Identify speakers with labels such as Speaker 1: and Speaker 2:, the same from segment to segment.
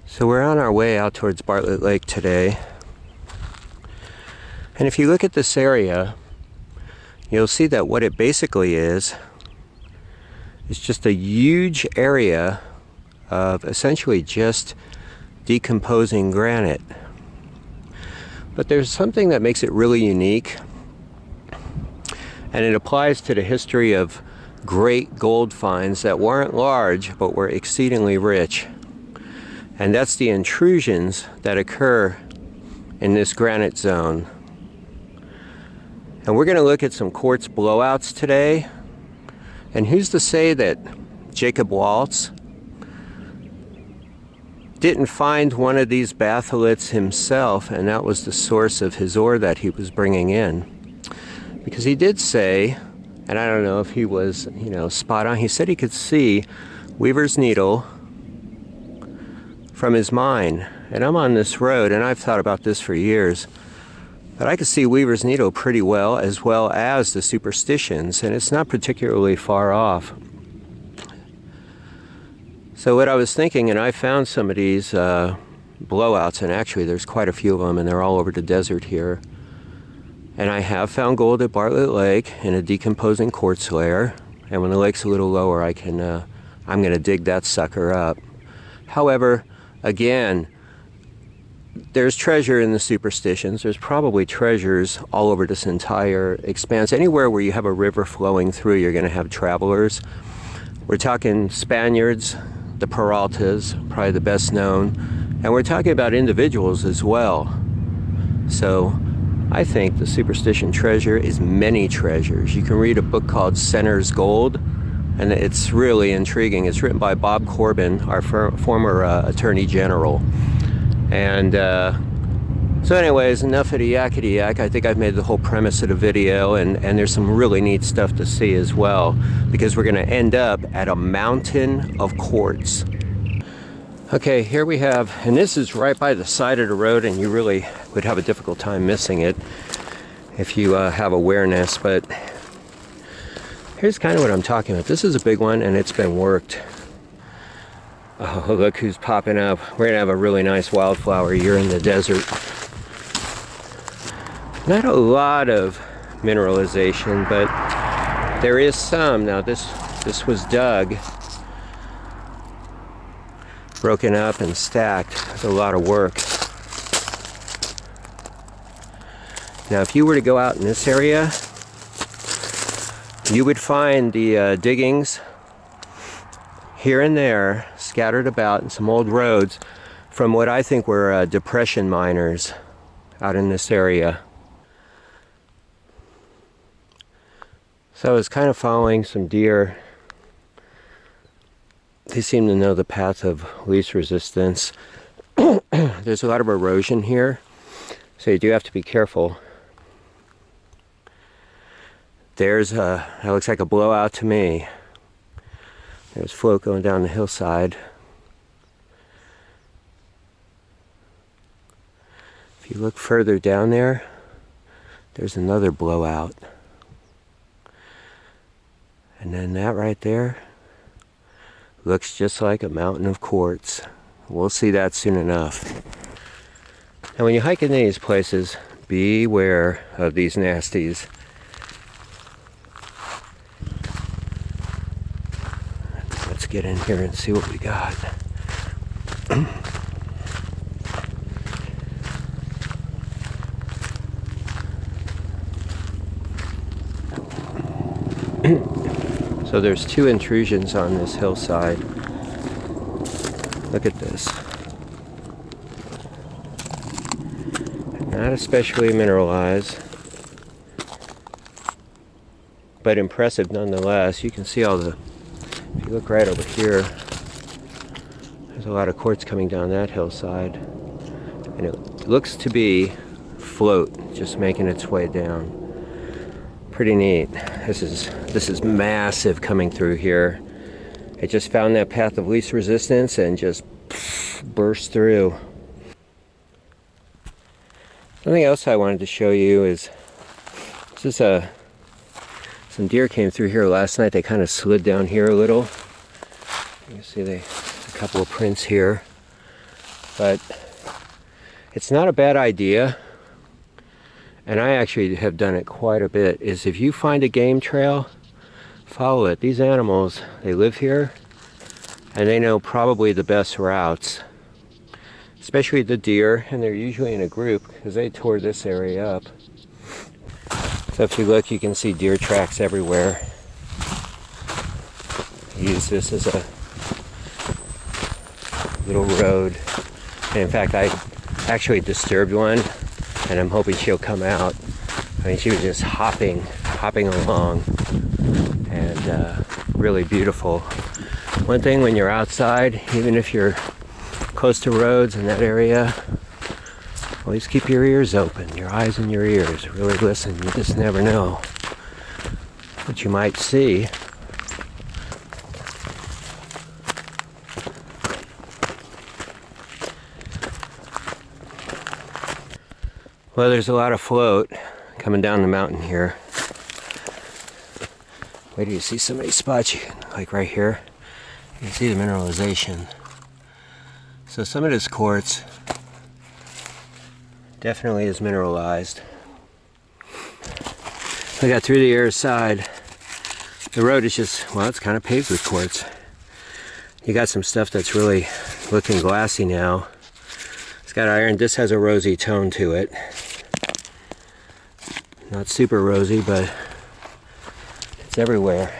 Speaker 1: So we're on our way out towards Bartlett Lake today. And if you look at this area, you'll see that what it basically is just a huge area of essentially just decomposing granite. But there's something that makes it really unique, and it applies to the history of great gold finds that weren't large but were exceedingly rich. And that's the intrusions that occur in this granite zone. And we're going to look at some quartz blowouts today. And who's to say that Jacob Waltz didn't find one of these batholiths himself, and that was the source of his ore that he was bringing in. Because he did say, and I don't know if he was, spot on, he said he could see Weaver's Needle from his mine. And I'm on this road, and I've thought about this for years, but I could see Weaver's Needle pretty well as the superstitions, and it's not particularly far off. So what I was thinking, and I found some of these blowouts, and actually there's quite a few of them, and they're all over the desert here. And I have found gold at Bartlett Lake in a decomposing quartz layer, and when the lake's a little lower, I'm going to dig that sucker up. However, again, there's treasure in the superstitions. There's probably treasures all over this entire expanse. Anywhere where you have a river flowing through, you're going to have travelers. We're talking Spaniards, the Peraltas, probably the best known, and we're talking about individuals as well. So I think the superstition treasure is many treasures. You can read a book called Center's Gold, and it's really intriguing. It's written by Bob Corbin, our former Attorney General. And so anyways, enough of the yakety yak. I think I've made the whole premise of the video, and there's some really neat stuff to see as well, because we're going to end up at a mountain of quartz. Okay, here we have, and this is right by the side of the road, and you really would have a difficult time missing it if you have awareness, but here's kind of what I'm talking about. This is a big one, and it's been worked. Oh, look who's popping up. We're gonna have a really nice wildflower year in the desert. Not a lot of mineralization, but there is some. Now this was dug, broken up and stacked. It's a lot of work. Now if you were to go out in this area, you would find the diggings here and there scattered about in some old roads from what I think were depression miners out in this area. So I was kind of following some deer. They seem to know the path of least resistance. There's a lot of erosion here, so you do have to be careful. There's that looks like a blowout to me. There's float going down the hillside. If you look further down there, there's another blowout. And then that right there looks just like a mountain of quartz. We'll see that soon enough. And when you hike in these places, beware of these nasties. Let's get in here and see what we got. So there's two intrusions on this hillside. Look at this. Not especially mineralized, but impressive nonetheless. You can see all the, if you look right over here, there's a lot of quartz coming down that hillside. And it looks to be float, just making its way down. Pretty neat. This is massive coming through here. It just found that path of least resistance and just burst through. Something else I wanted to show you is just some deer came through here last night. They kind of slid down here a little. You can see a couple of prints here. But it's not a bad idea, and I actually have done it quite a bit, is if you find a game trail, follow it. These animals, they live here, and they know probably the best routes, especially the deer, and they're usually in a group because they tore this area up. So if you look, you can see deer tracks everywhere. I use this as a little road. And in fact, I actually disturbed one, and I'm hoping she'll come out. I mean, she was just hopping along, and really beautiful. One thing when you're outside, even if you're close to roads in that area, always keep your ears open, your eyes and your ears. Really listen. You just never know what you might see. Well, there's a lot of float coming down the mountain here. Wait till you see some of these spots, like right here. You can see the mineralization. So some of this quartz definitely is mineralized. We got through the other side. The road is just, well, it's kind of paved with quartz. You got some stuff that's really looking glassy now. It's got iron. This has a rosy tone to it. Not super rosy, but it's everywhere.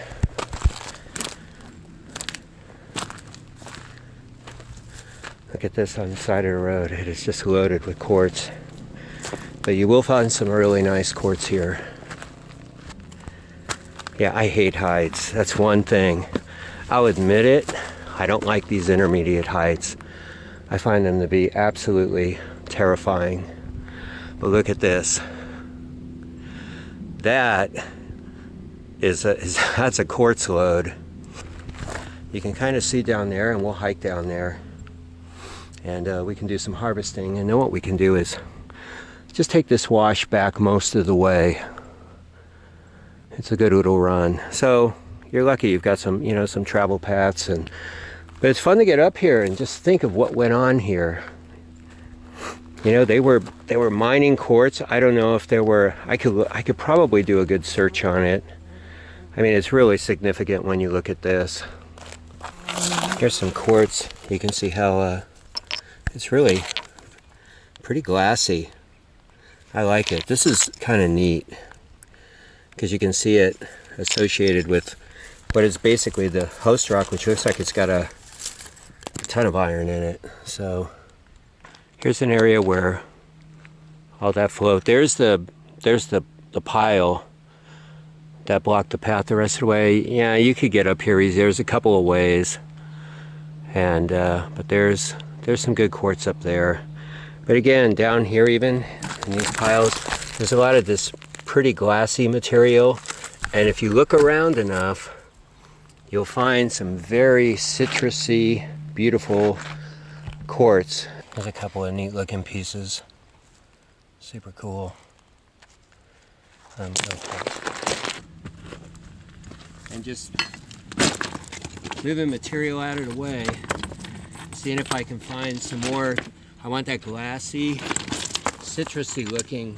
Speaker 1: Look at this on the side of the road. It is just loaded with quartz. But you will find some really nice quartz here. Yeah, I hate heights. That's one thing. I'll admit it. I don't like these intermediate heights. I find them to be absolutely terrifying. But look at this. That that's a quartz lode. You can kind of see down there, and we'll hike down there. And we can do some harvesting. And then what we can do is just take this wash back most of the way. It's a good little run. So you're lucky you've got some, some travel paths, but it's fun to get up here and just think of what went on here. They were mining quartz. I don't know if there were. I could probably do a good search on it. I mean, it's really significant when you look at this. Here's some quartz. You can see how it's really pretty glassy. I like it. This is kind of neat because you can see it associated with what is basically the host rock, which looks like it's got a ton of iron in it. So here's an area where all that float. There's the pile that blocked the path the rest of the way. Yeah, you could get up here easy. There's a couple of ways, and but there's some good quartz up there. But again, down here, even in these piles, there's a lot of this pretty glassy material, and if you look around enough, you'll find some very citrusy, beautiful quartz. There's a couple of neat looking pieces. Super cool. And just moving material out of the way, seeing if I can find some more. I want that glassy, citrusy looking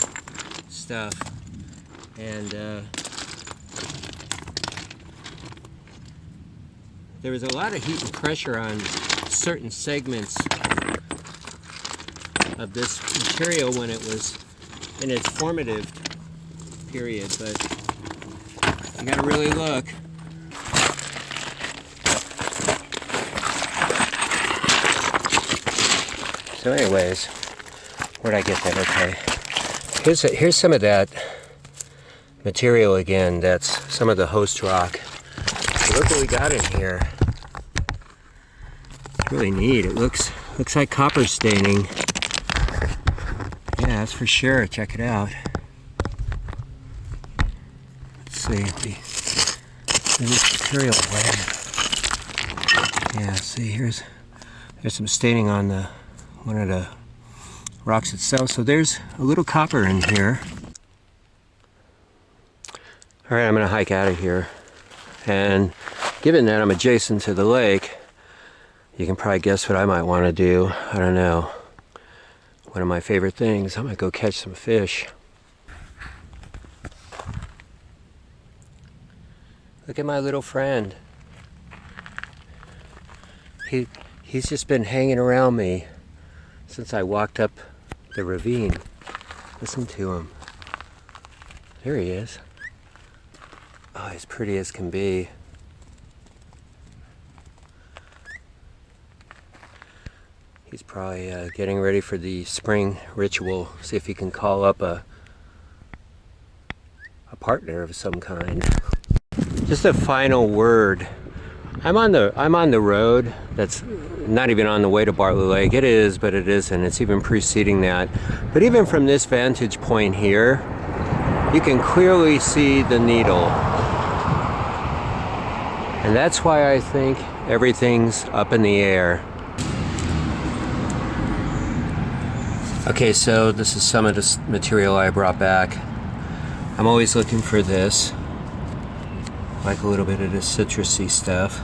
Speaker 1: stuff. And there was a lot of heat and pressure on certain segments of this material when it was in its formative period, but you gotta really look. So anyways, where'd I get that? Okay. Here's some of that material again. That's some of the host rock. So look what we got in here. It's really neat. It looks like copper staining. Yeah, that's for sure. Check it out. Let's see. Move this material away. Yeah, see, there's some staining on one of the rocks itself. So there's a little copper in here. All right, I'm gonna hike out of here. And given that I'm adjacent to the lake, You can probably guess what I might want to do. I don't know. One of my favorite things, I might go catch some fish. Look at my little friend. He's just been hanging around me since I walked up the ravine. Listen to him. There he is. Oh, as pretty as can be. He's probably getting ready for the spring ritual. See if he can call up a partner of some kind. Just a final word. I'm on the road that's not even on the way to Bartlett Lake. It is, but it isn't. It's even preceding that. But even from this vantage point here, you can clearly see the needle. And that's why I think everything's up in the air. Okay, so this is some of the material I brought back. I'm always looking for this. Like a little bit of this citrusy stuff.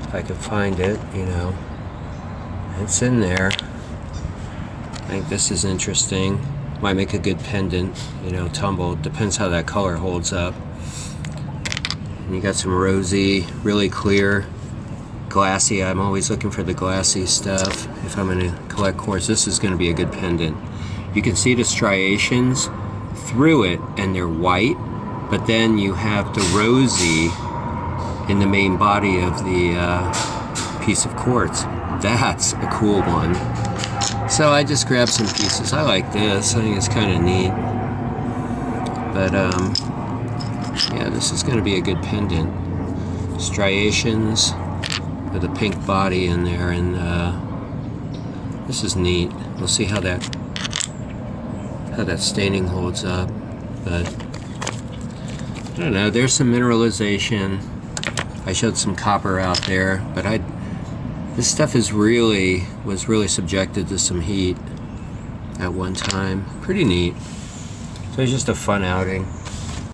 Speaker 1: If I can find it, you know. It's in there. I think this is interesting. Might make a good pendant, you know, tumbled. Depends how that color holds up. And you got some rosy, really clear, glassy. I'm always looking for the glassy stuff if I'm going to collect quartz. This is going to be a good pendant. You can see the striations through it, and they're white. But then you have the rosy in the main body of the piece of quartz. That's a cool one. So I just grabbed some pieces. I like this. I think it's kind of neat. But yeah, this is going to be a good pendant. Striations with a pink body in there, and this is neat. We'll see how that staining holds up. But I don't know, there's some mineralization. I showed some copper out there, but this stuff was really subjected to some heat at one time. Pretty neat. So it's just a fun outing.